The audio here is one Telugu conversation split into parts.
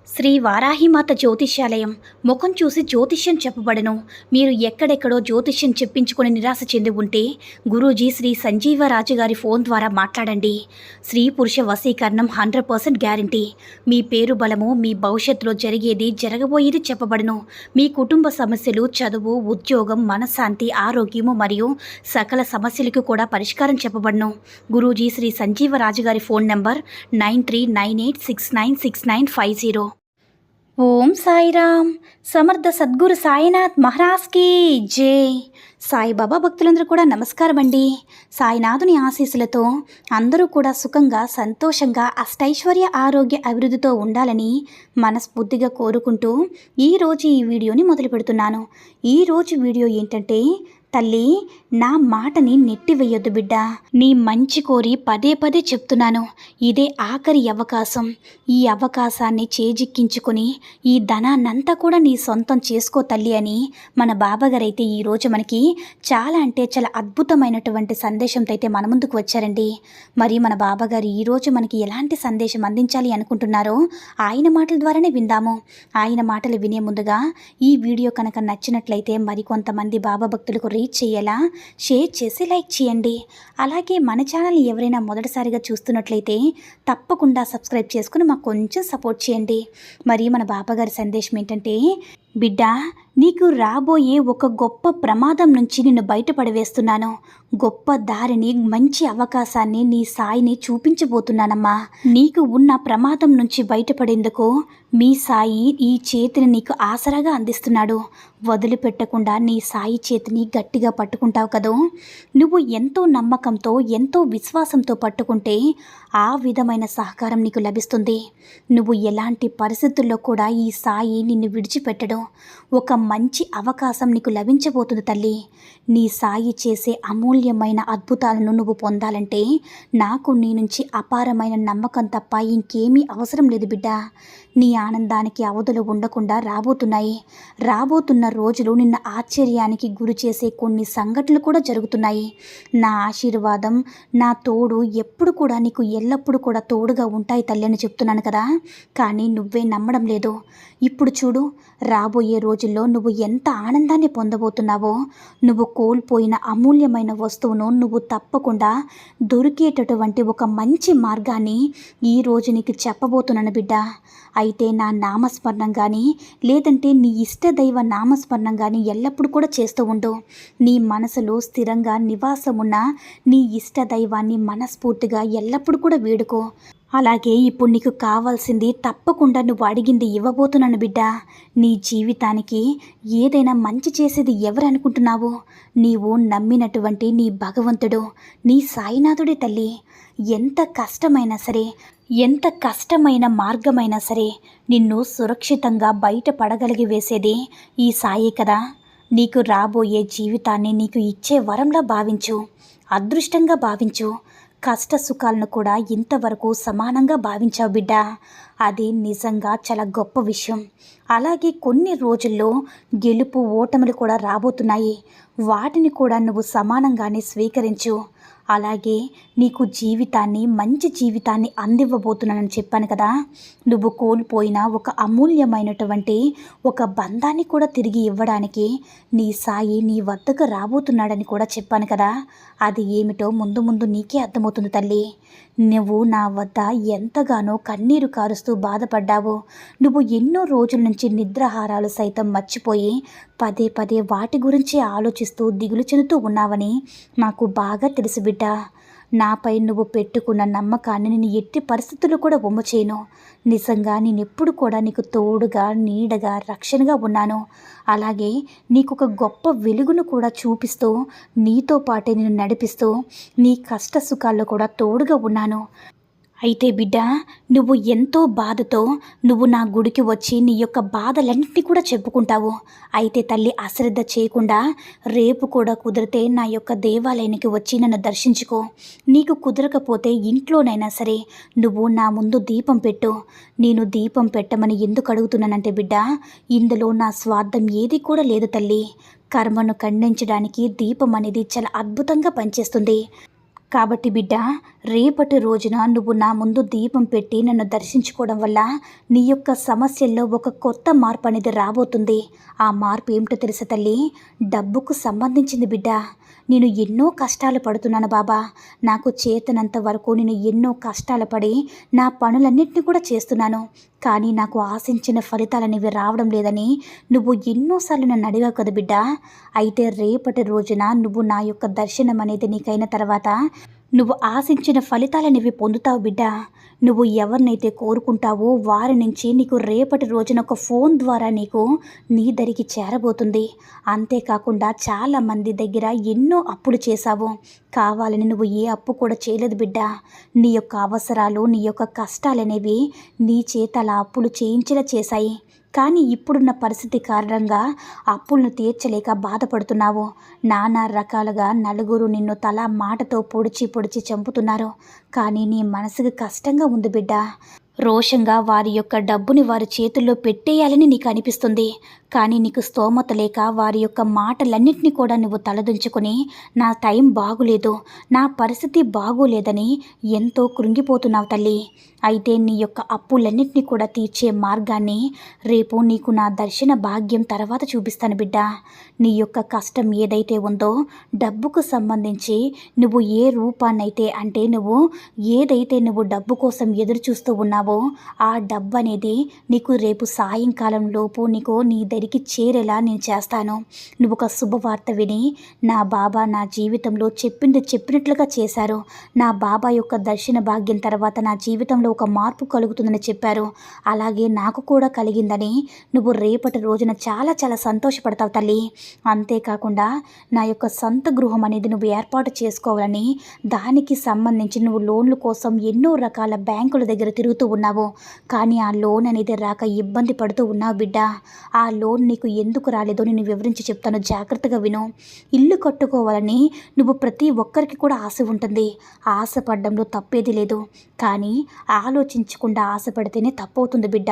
శ్రీ వారాహిమాత జ్యోతిష్యాలయం ముఖం చూసి జ్యోతిష్యం చెప్పబడను. మీరు ఎక్కడెక్కడో జ్యోతిష్యం చెప్పించుకొని నిరాశ చెంది ఉంటే గురూజీ శ్రీ సంజీవరాజు గారి ఫోన్ ద్వారా మాట్లాడండి. స్త్రీ పురుష వశీకరణం 100% గ్యారంటీ. మీ పేరు బలము, మీ భవిష్యత్తులో జరిగేది జరగబోయేది చెప్పబడను. మీ కుటుంబ సమస్యలు, చదువు, ఉద్యోగం, మనశ్శాంతి, ఆరోగ్యము మరియు సకల సమస్యలకు కూడా పరిష్కారం చెప్పబడను. గురూజీ శ్రీ సంజీవరాజు గారి ఫోన్ నంబర్ 9398696950. ఓం సాయిరామ్. సమర్థ సద్గురు సాయినాథ్ మహారాజ్కి జై. సాయిబాబా భక్తులందరూ కూడా నమస్కారం అండి. సాయినాథుని ఆశీస్సులతో అందరూ కూడా సుఖంగా, సంతోషంగా, అష్టైశ్వర్య, ఆరోగ్య, అభివృద్ధితో ఉండాలని మనస్ఫూర్తిగా కోరుకుంటూ ఈరోజు ఈ వీడియోని మొదలు పెడుతున్నాను. ఈరోజు వీడియో ఏంటంటే, తల్లి నా మాటని నెట్టివేయొద్దు బిడ్డ. నీ మంచి కోరి పదే పదే చెప్తున్నాను. ఇదే ఆఖరి అవకాశం. ఈ అవకాశాన్ని చేజిక్కించుకొని ఈ ధనాన్నంతా కూడా నీ సొంతం చేసుకో తల్లి అని మన బాబాగారు అయితే ఈరోజు మనకి చాలా అంటే చాలా అద్భుతమైనటువంటి సందేశంతో అయితే మన ముందుకు వచ్చారండి. మరి మన బాబాగారు ఈరోజు మనకి ఎలాంటి సందేశం అందించాలి అనుకుంటున్నారో ఆయన మాటల ద్వారానే విందాము. ఆయన మాటలు వినే ముందుగా ఈ వీడియో కనుక నచ్చినట్లయితే మరికొంతమంది బాబా భక్తులకు రీచ్ చేయాలా షేర్ చేసి లైక్ చేయండి. అలాగే మన ఛానల్ని ఎవరైనా మొదటిసారిగా చూస్తున్నట్లయితే తప్పకుండా సబ్స్క్రైబ్ చేసుకుని మాకు కొంచెం సపోర్ట్ చేయండి. మరి మన బాబాగారి సందేశం ఏంటంటే, బిడ్డ నీకు రాబోయే ఒక గొప్ప ప్రమాదం నుంచి నిన్ను బయటపడవేస్తున్నాను. గొప్ప దారిని, మంచి అవకాశాన్ని, నీ సాయిని చూపించబోతున్నానమ్మా. నీకు ఉన్న ప్రమాదం నుంచి బయటపడేందుకు మీ సాయి ఈ చేతిని నీకు ఆసరాగా అందిస్తున్నాడు. వదిలిపెట్టకుండా నీ సాయి చేతిని గట్టిగా పట్టుకుంటావు కదూ. నువ్వు ఎంతో నమ్మకంతో, ఎంతో విశ్వాసంతో పట్టుకుంటే ఆ విధమైన సహకారం నీకు లభిస్తుంది. నువ్వు ఎలాంటి పరిస్థితుల్లో కూడా ఈ సాయి నిన్ను విడిచిపెట్టడు. ఒక మంచి అవకాశం నీకు లభించబోతుంది తల్లి. నీ సాయి చేసే అమూల్యమైన అద్భుతాలను నువ్వు పొందాలంటే నాకు నీ నుంచి అపారమైన నమ్మకం తప్ప ఇంకేమీ అవసరం లేదు బిడ్డ. నీ ఆనందానికి అవధులు ఉండకుండా రాబోతున్న రోజులు నిన్న ఆశ్చర్యానికి గురి చేసే కొన్ని సంఘటనలు కూడా జరుగుతున్నాయి. నా ఆశీర్వాదం, నా తోడు ఎప్పుడు కూడా నీకు ఎల్లప్పుడూ కూడా తోడుగా ఉంటాయి తల్లి అని చెప్తున్నాను కదా. కానీ నువ్వే నమ్మడం లేదు. ఇప్పుడు చూడు, రాబోయే రోజుల్లో నువ్వు ఎంత ఆనందాన్ని పొందబోతున్నావో. నువ్వు కోల్పోయిన అమూల్యమైన వస్తువును నువ్వు తప్పకుండా దొరికేటటువంటి ఒక మంచి మార్గాన్ని ఈరోజు నీకు చెప్పబోతున్నాను బిడ్డ. అయితే నా నామస్మరణం కానీ, లేదంటే నీ ఇష్టదైవ నామస్మరణం కానీ ఎల్లప్పుడూ కూడా చేస్తూ ఉండు. నీ మనసులో స్థిరంగా నివాసమున్న నీ ఇష్టదైవాన్ని మనస్ఫూర్తిగా ఎల్లప్పుడూ కూడా వేడుకో. అలాగే ఇప్పుడు నీకు కావాల్సింది తప్పకుండా నువ్వు అడిగింది ఇవ్వబోతున్నాను బిడ్డ. నీ జీవితానికి ఏదైనా మంచి చేసేది ఎవరు అనుకుంటున్నావో? నీవు నమ్మినటువంటి నీ భగవంతుడు, నీ సాయినాథుడే తల్లి. ఎంత కష్టమైనా సరే, ఎంత కష్టమైన మార్గమైనా సరే నిన్ను సురక్షితంగా బయటపడగలిగి వేసేది ఈ సాయి కదా. నీకు రాబోయే జీవితాన్ని నీకు ఇచ్చే వరంలా భావించు, అదృష్టంగా భావించు. కష్ట సుఖాలను కూడా ఇంతవరకు సమానంగా భావించావు బిడ్డ. అది నిజంగా చాలా గొప్ప విషయం. అలాగే కొన్ని రోజుల్లో గెలుపు, ఓటములు కూడా రాబోతున్నాయి. వాటిని కూడా నువ్వు సమానంగానే స్వీకరించు. అలాగే నీకు జీవితాన్ని, మంచి జీవితాన్ని అందివ్వబోతున్నానని చెప్పాను కదా. నువ్వు కోల్పోయిన ఒక అమూల్యమైనటువంటి ఒక బంధాన్ని కూడా తిరిగి ఇవ్వడానికి నీ సాయి నీ వద్దకు రాబోతున్నాడని కూడా చెప్పాను కదా. అది ఏమిటో ముందు ముందు నీకే అర్థమవుతుంది తల్లి. నువ్వు నా వద్ద ఎంతగానో కన్నీరు కారుస్తూ బాధపడ్డావు. నువ్వు ఎన్నో రోజుల నుంచి నిద్రాహారాలు సైతం మర్చిపోయి పదే పదే వాటి గురించి ఆలోచిస్తూ దిగులు చెందుతూ ఉన్నావని నాకు బాగా తెలుసు బిడ్డ. నాపై నువ్వు పెట్టుకున్న నమ్మకాన్ని నేను ఎట్టి పరిస్థితుల్లో కూడా వమ్ము చేయను. నిజంగా నేనెప్పుడు కూడా నీకు తోడుగా, నీడగా, రక్షణగా ఉన్నాను. అలాగే నీకు ఒక గొప్ప వెలుగును కూడా చూపిస్తూ, నీతో పాటే నేను నడిపిస్తూ, నీ కష్ట సుఖాల్లో కూడా తోడుగా ఉన్నాను. అయితే బిడ్డ, నువ్వు ఎంతో బాధతో నువ్వు నా గుడికి వచ్చి నీ యొక్క బాధలన్నింటినీ కూడా చెప్పుకుంటావు. అయితే తల్లి, అశ్రద్ధ చేయకుండా రేపు కూడా కుదిరితే నా యొక్క దేవాలయానికి వచ్చి నన్ను దర్శించుకో. నీకు కుదరకపోతే ఇంట్లోనైనా సరే నువ్వు నా ముందు దీపం పెట్టు. నేను దీపం పెట్టమని ఎందుకు అడుగుతున్నానంటే బిడ్డ, ఇందులో నా స్వార్థం ఏది కూడా లేదు తల్లి. కర్మను ఖండించడానికి దీపం అనేది చాలా అద్భుతంగా పనిచేస్తుంది. కాబట్టి బిడ్డ, రేపటి రోజున నువ్వు నా ముందు దీపం పెట్టి నన్ను దర్శించుకోవడం వల్ల నీ యొక్క సమస్యల్లో ఒక కొత్త మార్పు అనేది రాబోతుంది. ఆ మార్పు ఏమిటో తెలుసా తల్లి? డబ్బుకు సంబంధించింది బిడ్డ. నేను ఎన్నో కష్టాలు పడుతున్నాను బాబా. నాకు చేతనంత వరకు నేను ఎన్నో కష్టాలు పడి నా పనులన్నింటినీ కూడా చేస్తున్నాను. కానీ నాకు ఆశించిన ఫలితాలనేవి రావడం లేదని నువ్వు ఎన్నోసార్లు నన్ను అడిగావు కదా బిడ్డ. అయితే రేపటి రోజున నువ్వు నా యొక్క దర్శనం అనేది నీకైన తర్వాత నువ్వు ఆశించిన ఫలితాలనేవి పొందుతావు బిడ్డ. నువ్వు ఎవరినైతే కోరుకుంటావో వారి నుంచి నీకు రేపటి రోజున ఒక ఫోన్ ద్వారా నీకు నీ దరికి చేరబోతుంది. అంతేకాకుండా చాలామంది దగ్గర ఎన్నో అప్పులు చేశావు. కావాలని నువ్వు ఏ అప్పు కూడా చేయలేదు బిడ్డ. నీ యొక్క అవసరాలు, నీ యొక్క కష్టాలనేవి నీ చేత అలా అప్పులు చేయించేలా చేశాయి. కానీ ఇప్పుడున్న పరిస్థితి కారణంగా అప్పులను తీర్చలేక బాధపడుతున్నావు. నానా రకాలుగా నలుగురు నిన్ను తల మాటతో పొడిచి పొడిచి చంపుతున్నారు. కానీ నీ మనసుకు కష్టంగా ఉంది బిడ్డ. రోషంగా వారి యొక్క డబ్బుని వారి చేతుల్లో పెట్టేయాలని నీకు అనిపిస్తుంది. కానీ నీకు స్తోమత లేక వారి యొక్క మాటలన్నింటినీ కూడా నువ్వు తలదించుకొని నా టైం బాగులేదు, నా పరిస్థితి బాగోలేదని ఎంతో కృంగిపోతున్నావు తల్లి. అయితే నీ యొక్క అప్పులన్నింటినీ కూడా తీర్చే మార్గాన్ని రేపు నీకు నా దర్శన భాగ్యం తర్వాత చూపిస్తాను బిడ్డ. నీ యొక్క కష్టం ఏదైతే ఉందో డబ్బుకు సంబంధించి నువ్వు ఏ రూపాన్నైతే, అంటే నువ్వు ఏదైతే నువ్వు డబ్బు కోసం ఎదురు చూస్తూ ఉన్నావో ఆ డబ్బు అనేది నీకు రేపు సాయంకాలం లోపు నీకు నీ దగ్గరికి చేరేలా నేను చేస్తాను. నువ్వు ఒక శుభవార్త విని, నా బాబా నా జీవితంలో చెప్పింది చెప్పినట్లుగా చేశారు, నా బాబా యొక్క దర్శన భాగ్యం తర్వాత నా జీవితంలో ఒక మార్పు కలుగుతుందని చెప్పారు. అలాగే నాకు కూడా కలిగిందని నువ్వు రేపటి రోజున చాలా చాలా సంతోషపడతావు తల్లి. అంతేకాకుండా నా యొక్క సొంత గృహం అనేది నువ్వు ఏర్పాటు చేసుకోవాలని, దానికి సంబంధించి నువ్వు లోన్ల కోసం ఎన్నో రకాల బ్యాంకుల దగ్గర తిరుగుతూ ఉన్నావు. కానీ ఆ లోన్ అనేది రాక ఇబ్బంది పడుతూ ఉన్నావు బిడ్డ. ఆ లోన్ నీకు ఎందుకు రాలేదో నేను వివరించి చెప్తాను, జాగ్రత్తగా విను. ఇల్లు కట్టుకోవాలని నువ్వు ప్రతి ఒక్కరికి కూడా ఆశ ఉంటుంది. ఆశపడడంలో తప్పేది లేదు. కానీ ఆలోచించకుండా ఆశపడితేనే తప్పవుతుంది బిడ్డ.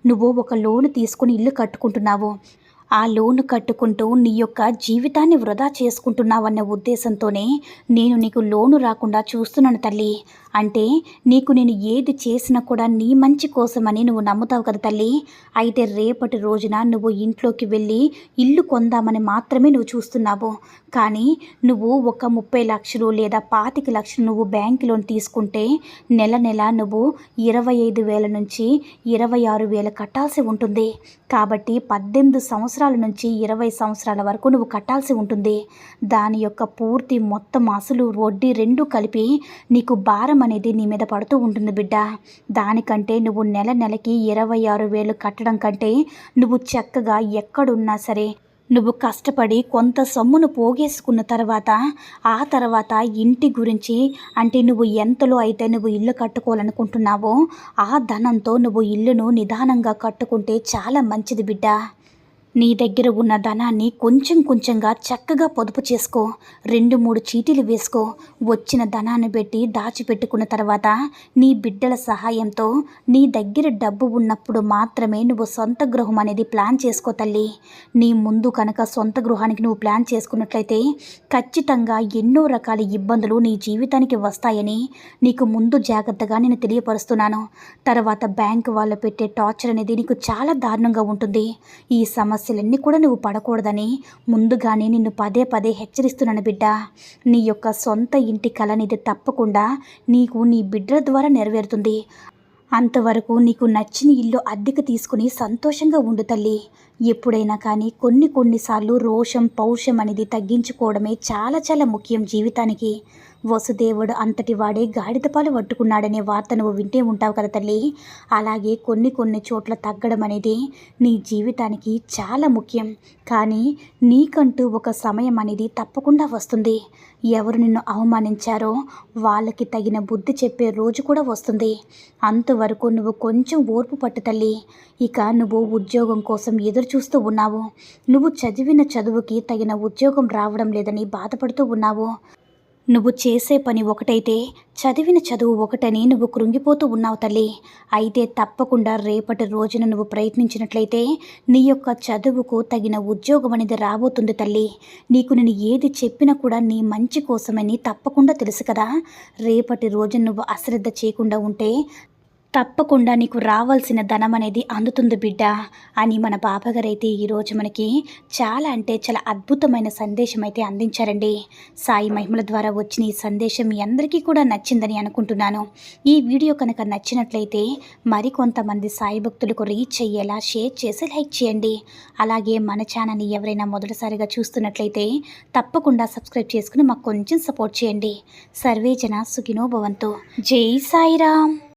నువ్వు ఒక లోన్ తీసుకుని ఇల్లు కట్టుకుంటున్నావు. ఆ లోను కట్టుకుంటూ నీ యొక్క జీవితాన్ని వృధా చేసుకుంటున్నావన్న ఉద్దేశంతోనే నేను నీకు లోను రాకుండా చూస్తున్నాను తల్లి. అంటే నీకు నేను ఏది చేసినా కూడా నీ మంచి కోసమని నువ్వు నమ్ముతావు కదా తల్లి. అయితే రేపటి రోజున నువ్వు ఇంట్లోకి వెళ్ళి ఇల్లు కొందామని మాత్రమే నువ్వు చూస్తున్నావు. కానీ నువ్వు ఒక 30 లక్షలు లేదా 25 లక్షలు నువ్వు బ్యాంక్ లోన్ తీసుకుంటే నెల నెల నువ్వు 25,000 నుంచి 26,000 కట్టాల్సి ఉంటుంది. కాబట్టి 18 సంవత్సరాల నుంచి 20 సంవత్సరాల వరకు నువ్వు కట్టాల్సి ఉంటుంది. దాని యొక్క పూర్తి మొత్తం అసలు వడ్డీ రెండూ కలిపి నీకు భారం అనేది నీ మీద పడుతూ ఉంటుంది బిడ్డ. దానికంటే నువ్వు నెల నెలకి 26,000 కట్టడం కంటే నువ్వు చక్కగా ఎక్కడున్నా సరే నువ్వు కష్టపడి కొంత సొమ్మును పోగేసుకున్న తర్వాత ఆ తర్వాత ఇంటి గురించి, అంటే నువ్వు ఎంతలో అయితే నువ్వు ఇల్లు కట్టుకోవాలనుకుంటున్నావో ఆ ధనంతో నువ్వు ఇల్లును నిదానంగా కట్టుకుంటే చాలా మంచిది బిడ్డ. నీ దగ్గర ఉన్న ధనాన్ని కొంచెం కొంచెంగా చక్కగా పొదుపు చేసుకో. 2-3 చీటీలు వేసుకో. వచ్చిన ధనాన్ని పెట్టి దాచిపెట్టుకున్న తర్వాత నీ బిడ్డల సహాయంతో నీ దగ్గర డబ్బు ఉన్నప్పుడు మాత్రమే నువ్వు సొంత గృహం అనేది ప్లాన్ చేసుకో తల్లి. నీ ముందు కనుక సొంత గృహానికి నువ్వు ప్లాన్ చేసుకున్నట్లయితే ఖచ్చితంగా ఎన్నో రకాల ఇబ్బందులు నీ జీవితానికి వస్తాయని నీకు ముందు జాగ్రత్తగా నేను తెలియపరుస్తున్నాను. తర్వాత బ్యాంకు వాళ్ళు పెట్టే టార్చర్ అనేది నీకు చాలా దారుణంగా ఉంటుంది. ఈ సమస్యలన్నీ కూడా నువ్వు పడకూడదని ముందుగానే నిన్ను పదే పదే హెచ్చరిస్తున్నాను బిడ్డ. నీ యొక్క సొంత ఇంటి కల అనేది తప్పకుండా నీకు నీ బిడ్డల ద్వారా నెరవేరుతుంది. అంతవరకు నీకు నచ్చిన ఇల్లు అద్దెకు తీసుకుని సంతోషంగా ఉండు తల్లి. ఎప్పుడైనా కానీ కొన్నిసార్లు రోషం పౌరుషం అనేది తగ్గించుకోవడమే చాలా చాలా ముఖ్యం జీవితానికి. వసుదేవుడు అంతటి వాడే గాడిద పాలు పట్టుకున్నాడనే వార్త నువ్వు వింటే ఉంటావు కదా తల్లి. అలాగే కొన్ని చోట్ల తగ్గడం అనేది నీ జీవితానికి చాలా ముఖ్యం. కానీ నీకంటూ ఒక సమయం అనేది తప్పకుండా వస్తుంది. ఎవరు నిన్ను అవమానించారో వాళ్ళకి తగిన బుద్ధి చెప్పే రోజు కూడా వస్తుంది. అంతవరకు నువ్వు కొంచెం ఓర్పు పట్టు తల్లి. ఇక నువ్వు ఉద్యోగం కోసం ఎదురు చూస్తూ ఉన్నావు. నువ్వు చదివిన చదువుకి తగిన ఉద్యోగం రావడం లేదని బాధపడుతూ ఉన్నావు. నువ్వు చేసే పని ఒకటైతే చదివిన చదువు ఒకటని నువ్వు కృంగిపోతూ ఉన్నావు తల్లి. అయితే తప్పకుండా రేపటి రోజున నువ్వు ప్రయత్నించినట్లయితే నీ యొక్క చదువుకు తగిన ఉద్యోగం అనేది రాబోతుంది తల్లి. నీకు నేను ఏది చెప్పినా కూడా నీ మంచి కోసమని తప్పకుండా తెలుసు కదా. రేపటి రోజున నువ్వు అశ్రద్ధ చేయకుండా ఉంటే తప్పకుండా నీకు రావాల్సిన ధనం అనేది అందుతుంది బిడ్డ అని మన బాబాగారైతే ఈరోజు మనకి చాలా అంటే చాలా అద్భుతమైన సందేశం అయితే అందించారండి. సాయి మహిమల ద్వారా వచ్చిన ఈ సందేశం మీ అందరికీ కూడా నచ్చిందని అనుకుంటున్నాను. ఈ వీడియో కనుక నచ్చినట్లయితే మరికొంతమంది సాయి భక్తులకు రీచ్ అయ్యేలా షేర్ చేసి లైక్ చేయండి. అలాగే మన ఛానల్ని ఎవరైనా మొదటిసారిగా చూస్తున్నట్లయితే తప్పకుండా సబ్స్క్రైబ్ చేసుకుని మాకు కొంచెం సపోర్ట్ చేయండి. సర్వే జన సుఖినో భవంతు. జై సాయిరామ్.